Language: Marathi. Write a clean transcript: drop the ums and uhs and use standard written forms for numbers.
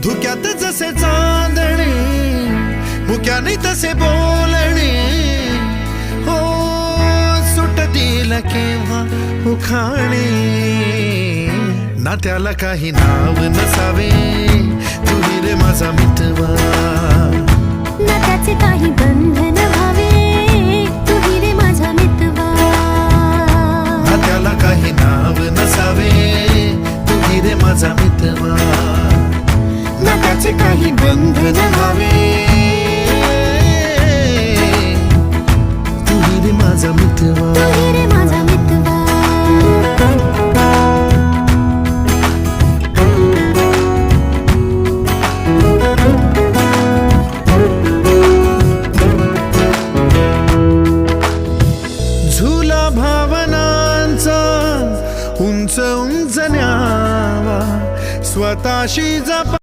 धुक्यात जसे चांदणे मुक्याने तसे बोलणे हो सुटतील केव्हा उखाणे ना त्याला काही नाव नसावे तुही रे माझा मितवा ना त्याचे काही बंधन व्हावे तुही रे माझा मितवा ना त्याला काही नाव नसावे तुही रे माझा मितवा ना त्याचे काही बंधन व्हावे तुही रे माझा मितवा तुही रे माझा मितवा झुला भावनांचा उंच उंच न्यावा स्वतःशी जपा